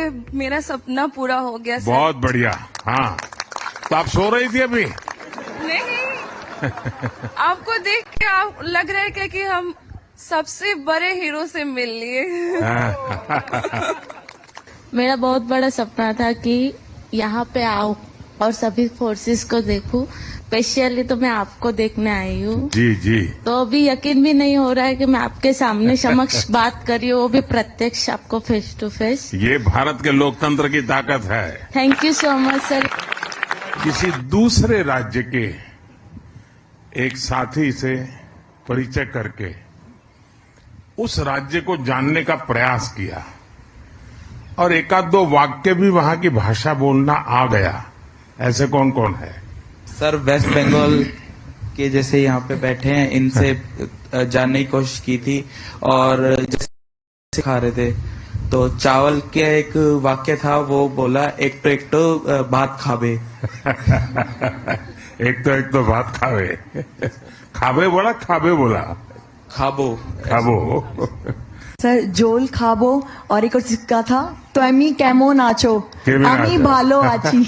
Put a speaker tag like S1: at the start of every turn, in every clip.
S1: कि मेरा सपना पूरा हो गया सर।
S2: बहुत बढ़िया। हाँ, तो आप सो रही थी अभी?
S1: नहीं, आपको देख के आप लग रहा है कि हम सबसे बड़े हीरो से मिल लिए।
S3: मेरा बहुत बड़ा सपना था कि यहाँ पे आऊं और सभी फोर्सेस को देखूं। स्पेशली तो मैं आपको देखने आई हूँ।
S2: जी जी।
S3: तो अभी यकीन भी नहीं हो रहा है कि मैं आपके सामने समक्ष बात कर रही हूँ, वो भी प्रत्यक्ष आपको फेस टू फेस।
S2: ये भारत के लोकतंत्र की ताकत है।
S3: Thank you so much sir.
S2: किसी दूसरे राज्य के एक साथी से परिचय करके उस राज्य को जानने का प्रयास किया और एकाध दो वाक्य भी वहां की भाषा बोलना आ गया। ऐसे कौन कौन है?
S4: सर, वेस्ट बंगाल के जैसे यहाँ पे बैठे हैं, इनसे जानने की कोशिश की थी और जैसे सिखा रहे थे तो चावल के एक वाक्य था, वो बोला एक तो भात खाबे।
S2: एक तो भात खावे। खाबे बोला, खाबे बोला?
S4: खाबो।
S2: खाबो।
S5: স্যার জোল খাবো और एक और सिक्का था तो আমি কেমন আছো
S2: কেমন
S5: আমি
S2: আছো?
S5: ভালো আছি।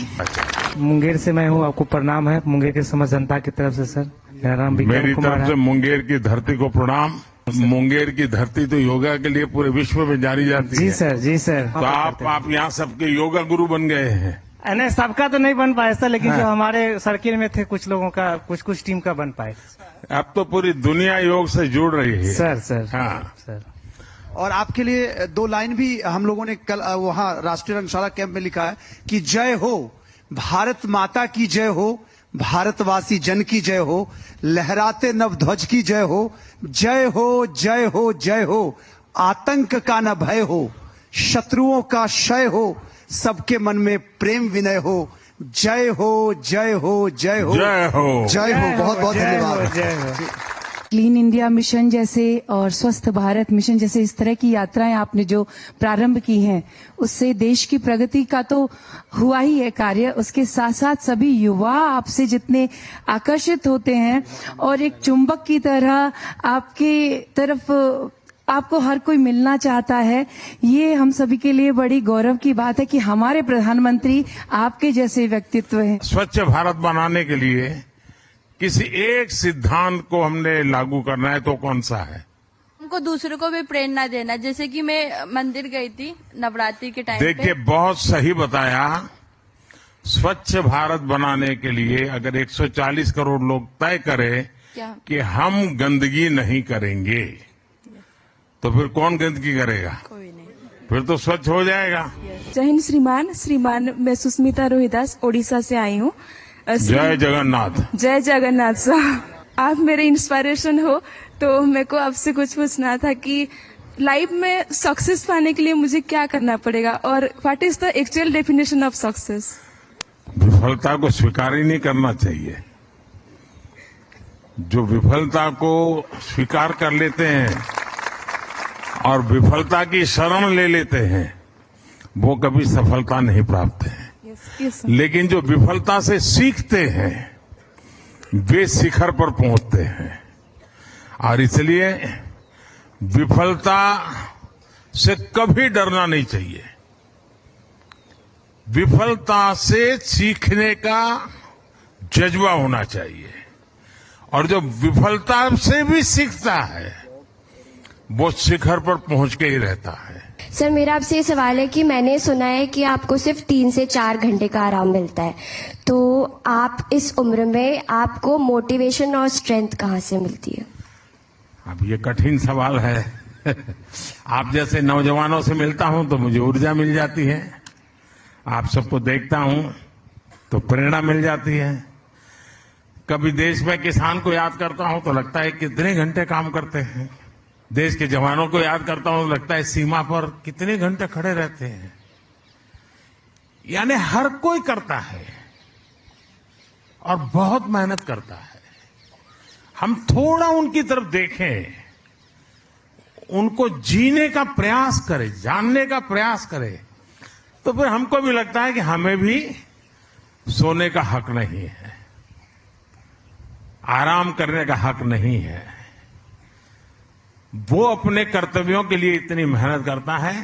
S6: मुंगेर से मैं हूँ, आपको प्रणाम है मुंगेर के समस्त जनता की तरफ से सर। मेरा नाम विक्रम
S2: मेरी
S6: कुमार
S2: तरफ से
S6: है।
S2: मुंगेर की धरती को प्रणाम। मुंगेर की धरती तो योगा के लिए पूरे विश्व में जानी जाती
S6: जी
S2: है।
S6: सर, जी सर।
S2: तो आप यहाँ सबके योगा गुरु बन गए हैं।
S6: नहीं, सबका तो नहीं बन पाया सर, लेकिन जो हमारे सर्किल में थे कुछ लोगों का, कुछ टीम का बन पाए।
S2: अब तो पूरी दुनिया योग से जुड़ रही है।
S6: सर।
S2: हाँ
S6: सर।
S7: और आपके लिए दो लाइन भी हम लोगों ने कल वहां राष्ट्रीय रंगशाला कैंप में लिखा है कि जय हो भारत माता की जय हो, भारतवासी जन की जय हो, लहराते नव ध्वज की जय हो, जय हो जय हो जय हो, आतंक का न भय हो, शत्रुओं का क्षय हो, सबके मन में प्रेम विनय हो, जय हो जय हो जय हो
S2: जय हो।
S7: जय हो। बहुत बहुत धन्यवाद।
S6: जय हो।
S5: क्लीन इंडिया मिशन जैसे और स्वस्थ भारत मिशन जैसे इस तरह की यात्राएं आपने जो प्रारंभ की हैं, उससे देश की प्रगति का तो हुआ ही है कार्य, उसके साथ साथ सभी युवा आपसे जितने आकर्षित होते हैं और एक चुंबक की तरह आपके तरफ आपको हर कोई मिलना चाहता है। ये हम सभी के लिए बड़ी गौरव की बात है कि हमारे प्रधानमंत्री आपके जैसे व्यक्तित्व हैं।
S2: स्वच्छ भारत बनाने के लिए किसी एक सिद्धांत को हमने लागू करना है तो कौन सा है?
S1: हमको दूसरों को भी प्रेरणा देना। जैसे कि मैं मंदिर गई थी नवरात्रि के टाइम पे।
S2: देखिए, बहुत सही बताया। स्वच्छ भारत बनाने के लिए अगर 140 करोड़ लोग तय करें
S1: क्या?
S2: कि हम गंदगी नहीं करेंगे, तो फिर कौन गंदगी करेगा?
S1: कोई नहीं।
S2: फिर तो स्वच्छ हो जाएगा।
S1: जय हिंद श्रीमान, मैं सुस्मिता रोहिदास ओडिशा से आई हूँ।
S2: जय जगन्नाथ।
S1: जय जगन्नाथ साहब, आप मेरे इंस्पिरेशन हो, तो मेरे को आपसे कुछ पूछना था कि लाइफ में सक्सेस पाने के लिए मुझे क्या करना पड़ेगा और what is the actual definition of success?
S2: विफलता को स्वीकार ही नहीं करना चाहिए। जो विफलता को स्वीकार कर लेते हैं और विफलता की शरण ले लेते हैं, वो कभी सफलता नहीं प्राप्त है।
S1: yes,
S2: लेकिन जो विफलता से सीखते हैं, वे शिखर पर पहुंचते हैं। और इसलिए विफलता से कभी डरना नहीं चाहिए। विफलता से सीखने का जज्बा होना चाहिए। और जो विफलता से भी सीखता है, वो शिखर पर पहुंच के ही रहता है।
S8: सर, मेरा आपसे ये सवाल है कि मैंने सुना है कि आपको सिर्फ 3 से 4 घंटे का आराम मिलता है, तो आप इस उम्र में आपको मोटिवेशन और स्ट्रेंथ कहाँ से मिलती है?
S2: अब ये कठिन सवाल है। आप जैसे नौजवानों से मिलता हूं तो मुझे ऊर्जा मिल जाती है। आप सबको देखता हूं तो प्रेरणा मिल जाती है। कभी देश में किसान को याद करता हूं तो लगता है कितने घंटे काम करते हैं। देश के जवानों को याद करता हूं, लगता है सीमा पर कितने घंटे खड़े रहते हैं। यानी हर कोई करता है और बहुत मेहनत करता है। हम थोड़ा उनकी तरफ देखें, उनको जीने का प्रयास करें, जानने का प्रयास करें, तो फिर हमको भी लगता है कि हमें भी सोने का हक नहीं है, आराम करने का हक नहीं है। वो अपने कर्तव्यों के लिए इतनी मेहनत करता है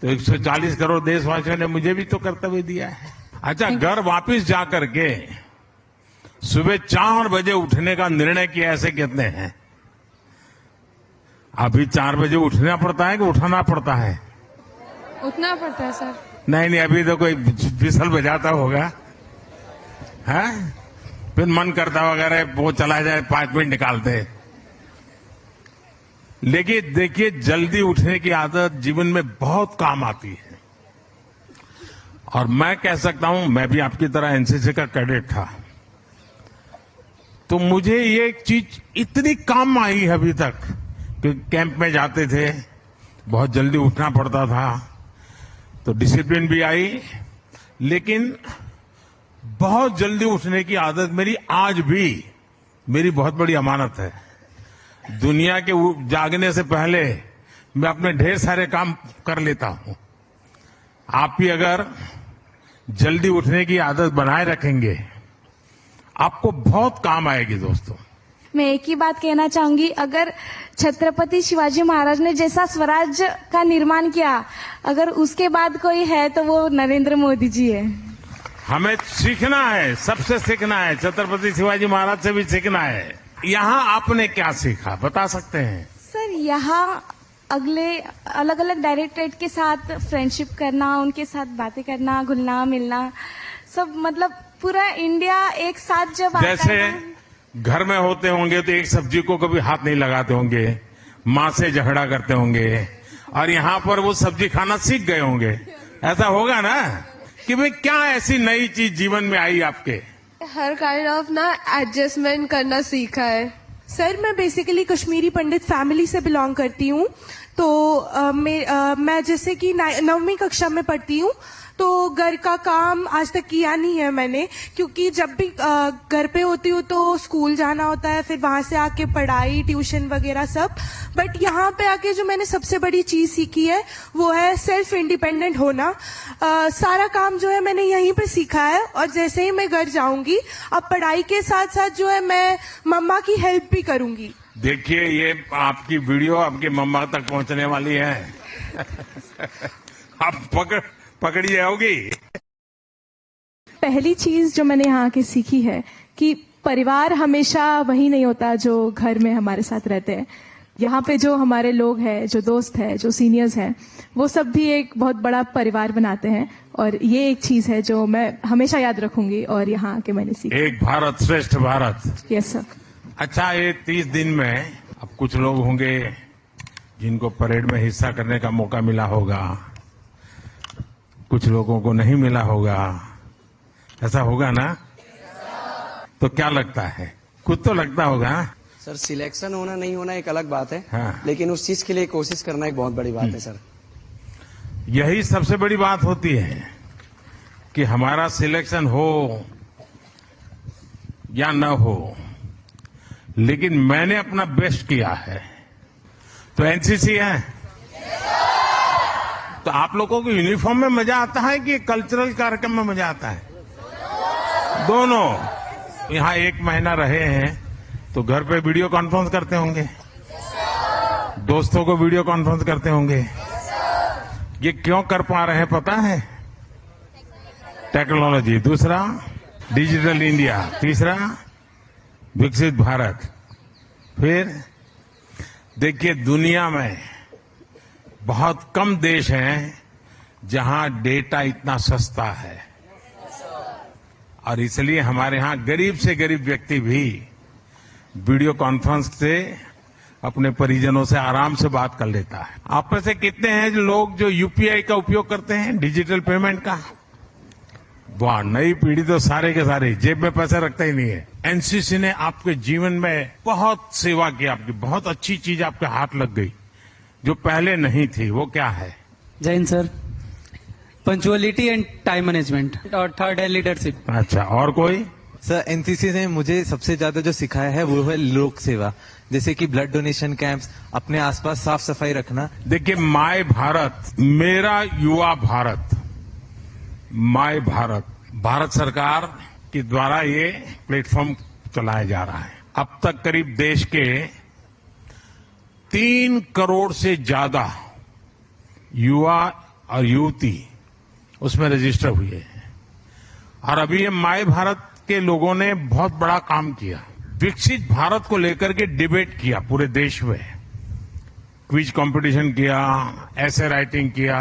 S2: तो 140 करोड़ देशवासियों ने मुझे भी तो कर्तव्य दिया है। अच्छा, घर वापस जा करके सुबह 4 बजे उठने का निर्णय किया, ऐसे कितने हैं? अभी 4 बजे उठना पड़ता है कि उठाना पड़ता है?
S1: उठना पड़ता है सर।
S2: नहीं, अभी तो कोई विसल बजाता होगा, है? फिर मन करता वगैरह वो चला जाए, 5 मिनट निकालते। लेकिन देखिए, जल्दी उठने की आदत जीवन में बहुत काम आती है। और मैं कह सकता हूं, मैं भी आपकी तरह एनसीसी का कैडेट था, तो मुझे ये चीज इतनी काम आई है अभी तक कि कैंप में जाते थे, बहुत जल्दी उठना पड़ता था, तो डिसिप्लिन भी आई, लेकिन बहुत जल्दी उठने की आदत मेरी आज भी मेरी बहुत बड़ी अमानत है। दुनिया के जागने से पहले मैं अपने ढेर सारे काम कर लेता हूं। आप भी अगर जल्दी उठने की आदत बनाए रखेंगे, आपको बहुत काम आएगी दोस्तों।
S1: मैं एक ही बात कहना चाहूंगी, अगर छत्रपति शिवाजी महाराज ने जैसा स्वराज का निर्माण किया, अगर उसके बाद कोई है तो वो नरेंद्र मोदी जी है।
S2: हमें सीखना है, सबसे सीखना है, छत्रपति शिवाजी महाराज से भी सीखना है। यहाँ आपने क्या सीखा, बता सकते हैं?
S1: सर, यहाँ अगले अलग अलग डायरेक्टरेट के साथ फ्रेंडशिप करना, उनके साथ बातें करना, घुलना मिलना, सब मतलब पूरा इंडिया एक साथ जब आता है
S2: जैसे
S1: ना,
S2: घर में होते होंगे तो एक सब्जी को कभी हाथ नहीं लगाते होंगे, माँ से झगड़ा करते होंगे, और यहाँ पर वो सब्जी खाना सीख गए होंगे। ऐसा होगा ना कि भाई क्या ऐसी नई चीज जीवन में आई आपके?
S9: हर काइंड ऑफ ना एडजस्टमेंट करना सीखा है।
S10: सर, मैं बेसिकली कश्मीरी पंडित फैमिली से बिलोंग करती हूँ, तो मैं जैसे कि 9वीं कक्षा में पढ़ती हूँ, तो घर का काम आज तक किया नहीं है मैंने, क्योंकि जब भी घर पे होती हूँ तो स्कूल जाना होता है, फिर वहां से आके पढ़ाई, ट्यूशन वगैरह सब। बट यहाँ पे आके जो मैंने सबसे बड़ी चीज सीखी है वो है सेल्फ इंडिपेंडेंट होना। सारा काम जो है मैंने यहीं पे सीखा है, और जैसे ही मैं घर जाऊंगी, अब पढ़ाई के साथ साथ जो है मैं मम्मा की हेल्प भी करूंगी।
S2: देखिए, ये आपकी वीडियो आपकी मम्मा तक पहुंचने वाली है। आप पकड़ी होगी।
S11: पहली चीज जो मैंने यहाँ की सीखी है कि परिवार हमेशा वही नहीं होता जो घर में हमारे साथ रहते हैं। यहाँ पे जो हमारे लोग हैं, जो दोस्त हैं, जो सीनियर्स हैं, वो सब भी एक बहुत बड़ा परिवार बनाते हैं, और ये एक चीज है जो मैं हमेशा याद रखूंगी और यहाँ आके मैंने सीखा।
S2: एक भारत श्रेष्ठ भारत।
S11: Yes sir.
S2: अच्छा, ये 30 दिन में अब कुछ लोग होंगे जिनको परेड में हिस्सा करने का मौका मिला होगा, कुछ लोगों को नहीं मिला होगा, ऐसा होगा ना? तो क्या लगता है? कुछ तो लगता होगा।
S12: सर, सिलेक्शन होना नहीं होना एक अलग बात है,
S2: हाँ।
S12: लेकिन उस चीज के लिए कोशिश करना एक बहुत बड़ी बात है सर।
S2: यही सबसे बड़ी बात होती है कि हमारा सिलेक्शन हो या न हो, लेकिन मैंने अपना बेस्ट किया है। तो एनसीसी है, तो आप लोगों को यूनिफॉर्म में मजा आता है कि कल्चरल कार्यक्रम में मजा आता है? दोनों। यहाँ 1 महीना रहे हैं तो घर पे वीडियो कॉन्फ्रेंस करते होंगे, दोस्तों को वीडियो कॉन्फ्रेंस करते होंगे। ये क्यों कर पा रहे हैं पता है? टेक्नोलॉजी। दूसरा, डिजिटल इंडिया। तीसरा, विकसित भारत। फिर देखिए, दुनिया में बहुत कम देश हैं जहां डेटा इतना सस्ता है, और इसलिए हमारे यहां गरीब से गरीब व्यक्ति भी वीडियो कॉन्फ्रेंस से अपने परिजनों से आराम से बात कर लेता है। आप में से कितने हैं लोग जो यूपीआई का उपयोग करते हैं, डिजिटल पेमेंट का? वाह, नई पीढ़ी तो सारे के सारे जेब में पैसे रखते ही नहीं है। एनसीसी ने आपके जीवन में बहुत सेवा की, आपकी बहुत अच्छी चीज आपके हाथ लग गई जो पहले नहीं थी। वो क्या है?
S13: जय Hind sir. Punctuality and time management, और थर्ड है लीडरशिप।
S2: अच्छा, और कोई?
S14: सर, एनसीसी ने मुझे सबसे ज्यादा जो सिखाया है वो है लोक सेवा, जैसे कि ब्लड डोनेशन कैंप्स, अपने आसपास साफ सफाई रखना।
S2: देखिए, माय भारत, मेरा युवा भारत, माय भारत, भारत सरकार के द्वारा ये प्लेटफॉर्म चलाया जा रहा है। अब तक करीब देश के 3 करोड़ से ज्यादा युवा और युवती उसमें रजिस्टर हुए हैं। और अभी ये माय भारत के लोगों ने बहुत बड़ा काम किया, विकसित भारत को लेकर के डिबेट किया पूरे देश में, क्विज कंपटीशन किया, ऐसे राइटिंग किया,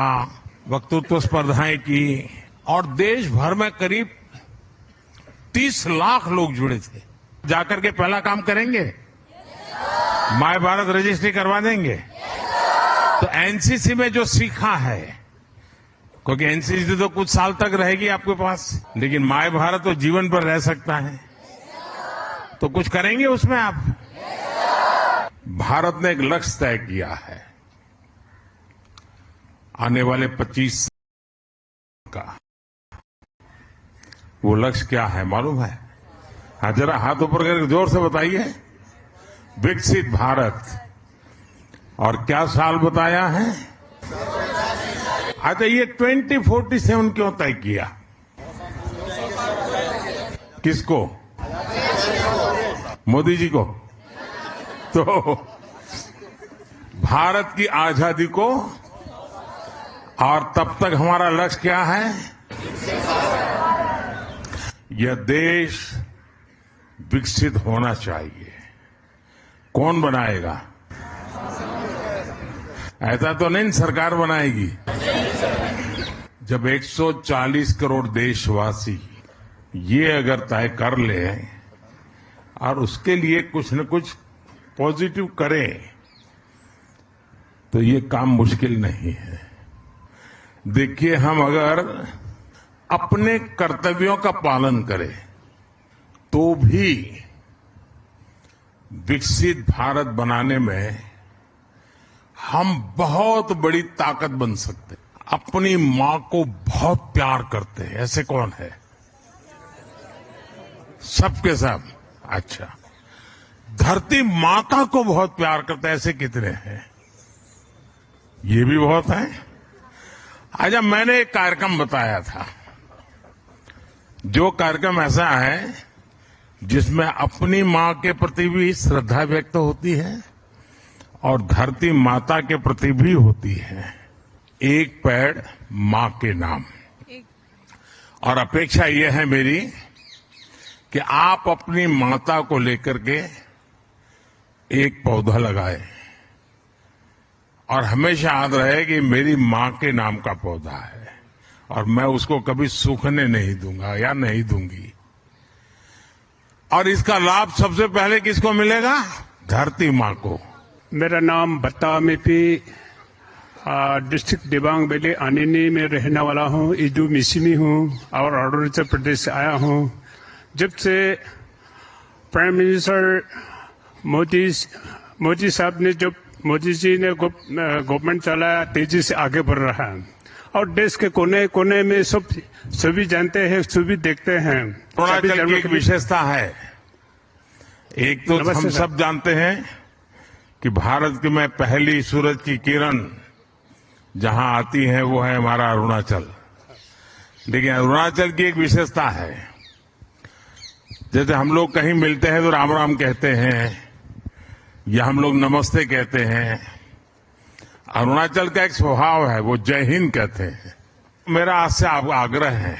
S2: वक्तृत्व स्पर्धाएं की, और देश भर में करीब 30 लाख लोग जुड़े थे। जाकर के पहला काम करेंगे, माय भारत रजिस्ट्री करवा देंगे। तो एनसीसी में जो सीखा है, क्योंकि एनसीसी तो कुछ साल तक रहेगी आपके पास, लेकिन माय भारत तो जीवन भर रह सकता है, तो कुछ करेंगे उसमें आप। भारत ने एक लक्ष्य तय किया है आने वाले 25 साल का। वो लक्ष्य क्या है मालूम है? हाँ, जरा हाथ ऊपर करके जोर से बताइए। विकसित भारत। और क्या साल बताया है? अच्छा, ये 2047 क्यों तय किया? किसको? मोदी जी को? तो भारत की आजादी को, और तब तक हमारा लक्ष्य क्या है? यह देश विकसित होना चाहिए। कौन बनाएगा? ऐसा तो नहीं सरकार बनाएगी। जब 140 करोड़ देशवासी ये अगर तय कर ले और उसके लिए कुछ न कुछ पॉजिटिव करें, तो ये काम मुश्किल नहीं है। देखिए, हम अगर अपने कर्तव्यों का पालन करें तो भी विकसित भारत बनाने में हम बहुत बड़ी ताकत बन सकते हैं। अपनी मां को बहुत प्यार करते हैं, ऐसे कौन है? सबके सब। अच्छा, धरती माता को बहुत प्यार करते हैं, ऐसे कितने हैं? ये भी बहुत है। अच्छा, मैंने एक कार्यक्रम बताया था, जो कार्यक्रम ऐसा है जिसमें अपनी मां के प्रति भी श्रद्धा व्यक्त होती है और धरती माता के प्रति भी होती है। एक पेड़ मां के नाम। और अपेक्षा यह है मेरी कि आप अपनी माता को लेकर के एक पौधा लगाएं, और हमेशा याद रहे कि मेरी मां के नाम का पौधा है और मैं उसको कभी सूखने नहीं दूंगा या नहीं दूंगी। और इसका लाभ सबसे पहले किसको मिलेगा? धरती मां को।
S15: मेरा नाम बत्ता मेपी, डिस्ट्रिक्ट दिबांग वैली आनिनी में रहने वाला हूँ। इजू मिसिमी हूँ और अरुणाचल प्रदेश से आया हूँ। जब से प्राइम मिनिस्टर मोदी साहब ने, जब मोदी जी ने गवर्नमेंट चलाया, तेजी से आगे बढ़ रहा है और देश के कोने कोने में सभी जानते हैं, सभी देखते हैं।
S2: अरुणाचल की एक विशेषता है, एक तो हम सब जानते हैं कि भारत की में पहली सूरज की किरण जहां आती है वो है हमारा अरुणाचल। लेकिन अरुणाचल की एक विशेषता है, जैसे हम लोग कहीं मिलते हैं तो राम राम कहते हैं या हम लोग नमस्ते कहते हैं। अरुणाचल का एक स्वभाव है, वो जय हिंद कहते हैं। मेरा आपसे आग्रह है,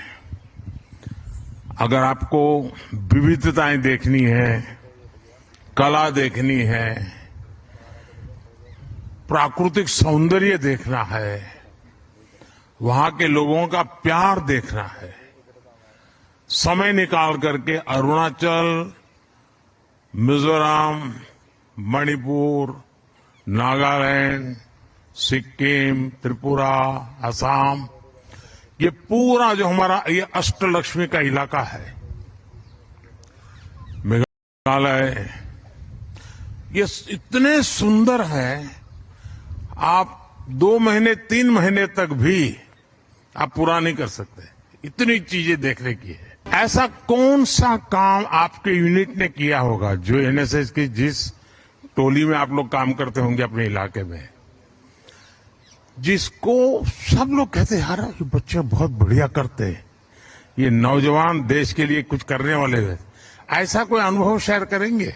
S2: अगर आपको विविधताएं देखनी है, कला देखनी है, प्राकृतिक सौंदर्य देखना है, वहां के लोगों का प्यार देखना है, समय निकाल करके अरुणाचल, मिजोरम, मणिपुर, नागालैंड, सिक्किम, त्रिपुरा, असम, ये पूरा जो हमारा ये अष्टलक्ष्मी का इलाका है, मेघालय, ये इतने सुंदर है, आप 2 महीने 3 महीने तक भी आप पूरा नहीं कर सकते, इतनी चीजें देखने की है। ऐसा कौन सा काम आपके यूनिट ने किया होगा, जो एनएसएस की जिस टोली में आप लोग काम करते होंगे अपने इलाके में, जिसको सब लोग कहते हैं यार ये बच्चे बहुत बढ़िया करते हैं, ये नौजवान देश के लिए कुछ करने वाले हैं, ऐसा कोई अनुभव शेयर करेंगे?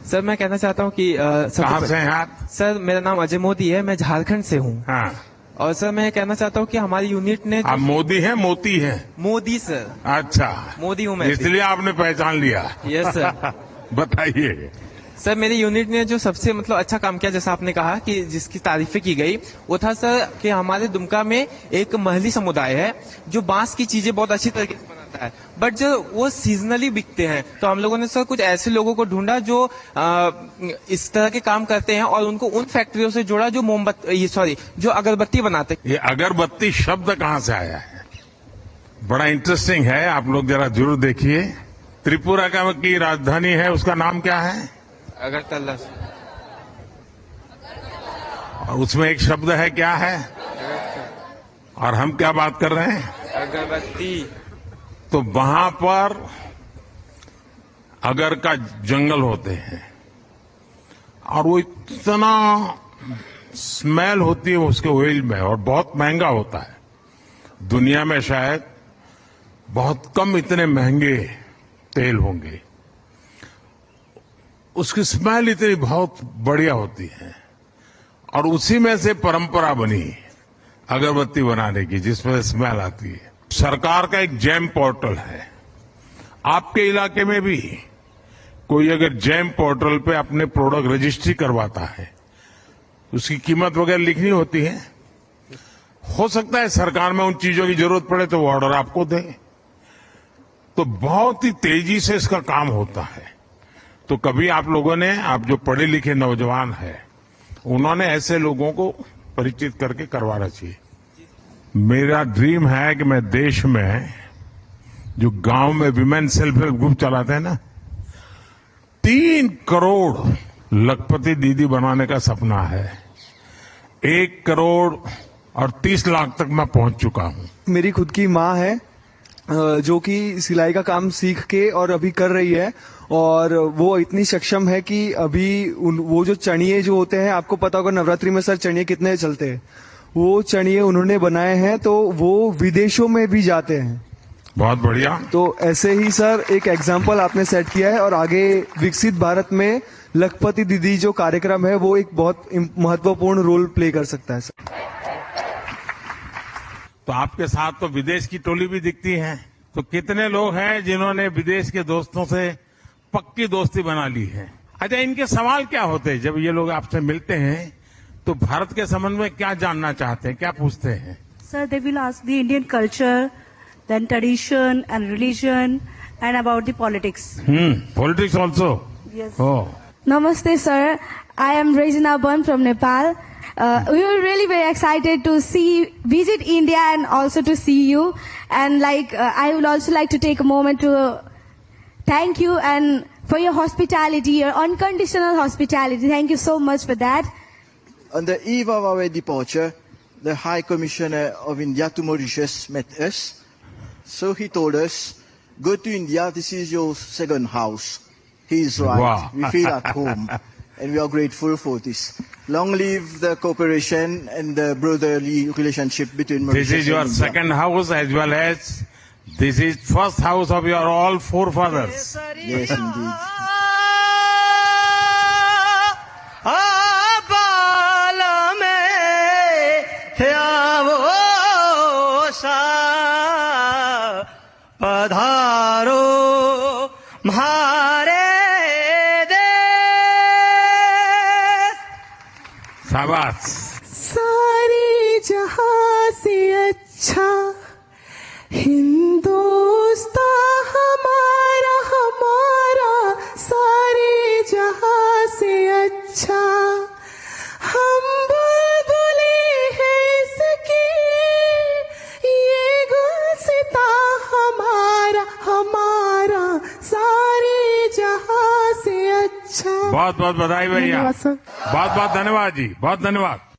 S16: सर, मैं कहना चाहता हूँ कि
S2: कहाँ से हैं आप?
S16: सर, मेरा नाम अजय मोदी है, मैं झारखंड से हूँ।
S2: हाँ।
S14: और सर मैं कहना चाहता हूँ कि हमारी यूनिट ने
S2: आप मोदी हैं मोती हैं?
S14: मोदी सर।
S2: अच्छा,
S14: मोदी हूँ मैं।
S2: इसलिए आपने पहचान लिया।
S14: Yes sir.
S2: बताइए
S14: सर, मेरी यूनिट ने जो सबसे मतलब अच्छा काम किया, जैसा आपने कहा कि जिसकी तारीफें की गई, वो था सर कि हमारे दुमका में एक महली समुदाय है जो बांस की चीजें बहुत अच्छी तरीके से बनाता है, बट जो वो सीजनली बिकते हैं। तो हम लोगों ने सर कुछ ऐसे लोगों को ढूंढा जो इस तरह के काम करते हैं और उनको उन फैक्ट्रियों से जोड़ा जो जो अगरबत्ती बनाते हैं।
S2: ये अगरबत्ती शब्द कहाँ से आया है? बड़ा इंटरेस्टिंग है, आप लोग जरा जरूर देखिए। त्रिपुरा की राजधानी है, उसका नाम क्या है?
S14: अगरतला।
S2: और उसमें एक शब्द है, क्या है? और हम क्या बात कर रहे हैं?
S14: अगरबत्ती।
S2: तो वहां पर अगर का जंगल होते हैं और वो इतना स्मेल होती है उसके ऑयल में, और बहुत महंगा होता है। दुनिया में शायद बहुत कम इतने महंगे तेल होंगे, उसकी स्मेल इतनी बहुत बढ़िया होती है। और उसी में से परंपरा बनी अगरबत्ती बनाने की, जिसमें स्मेल आती है। सरकार का एक जैम पोर्टल है, आपके इलाके में भी कोई अगर जैम पोर्टल पे अपने प्रोडक्ट रजिस्ट्री करवाता है, उसकी कीमत वगैरह लिखनी होती है। हो सकता है सरकार में उन चीजों की जरूरत पड़े तो वो ऑर्डर आपको दे। तो बहुत ही तेजी से इसका काम होता है। तो कभी आप लोगों ने, आप जो पढ़े लिखे नौजवान हैं, उन्होंने ऐसे लोगों को परिचित करके करवाना चाहिए। मेरा ड्रीम है कि मैं देश में जो गांव में विमेन सेल्फ हेल्प ग्रुप चलाते हैं ना, 3 करोड़ लखपति दीदी बनाने का सपना है। 1 करोड़ और 30 लाख तक मैं पहुंच चुका हूं।
S16: मेरी खुद की माँ है जो कि सिलाई का काम सीख के और अभी कर रही है, और वो इतनी सक्षम है कि अभी वो जो चणिये जो होते हैं, आपको पता होगा नवरात्रि में सर चणिये कितने चलते हैं, वो चणिये उन्होंने बनाए हैं, तो वो विदेशों में भी जाते हैं।
S2: बहुत बढ़िया।
S16: तो ऐसे ही सर एक एग्जाम्पल आपने सेट किया है, और आगे विकसित भारत में लखपति दीदी जो कार्यक्रम है वो एक बहुत महत्वपूर्ण रोल प्ले कर सकता है सर।
S2: तो आपके साथ तो विदेश की टोली भी दिखती है। तो कितने लोग हैं जिन्होंने विदेश के दोस्तों से पक्की दोस्ती बना ली है? अच्छा, इनके सवाल क्या होते हैं जब ये लोग आपसे मिलते हैं? तो भारत के संबंध में क्या जानना चाहते हैं, क्या पूछते हैं?
S17: Sir, they will ask the Indian culture, then tradition and religion, and about the politics.
S2: Politics also?
S17: Yes.
S2: Oh.
S18: Namaste, sir. I am Regina Ban from Nepal. We were really very excited to visit India and also to see you. And I would also like to take a moment to thank you and for your hospitality, your unconditional hospitality. Thank you so much for that.
S19: On the eve of our departure, the High Commissioner of India to Mauritius met us. So he told us, go to India, this is your second house. He is right.
S2: Wow.
S19: We feel at home. And we are grateful for this. Long live the cooperation and the brotherly relationship between Mauritius and
S2: This is your
S19: India.
S2: second house as well as this is first house of your all forefathers.
S19: Yes, indeed.
S20: पधारो म्हारे
S2: शाबाश।
S10: सारे जहां से अच्छा हिंदुस्तान हमारा हमारा, सारे जहां से अच्छा हम बुलबुले हैं इसके, ये गुलसिता हमारा हमारा, सारे जहां से अच्छा।
S2: बहुत बहुत बधाई भैया, बहुत बहुत धन्यवाद जी, बहुत धन्यवाद।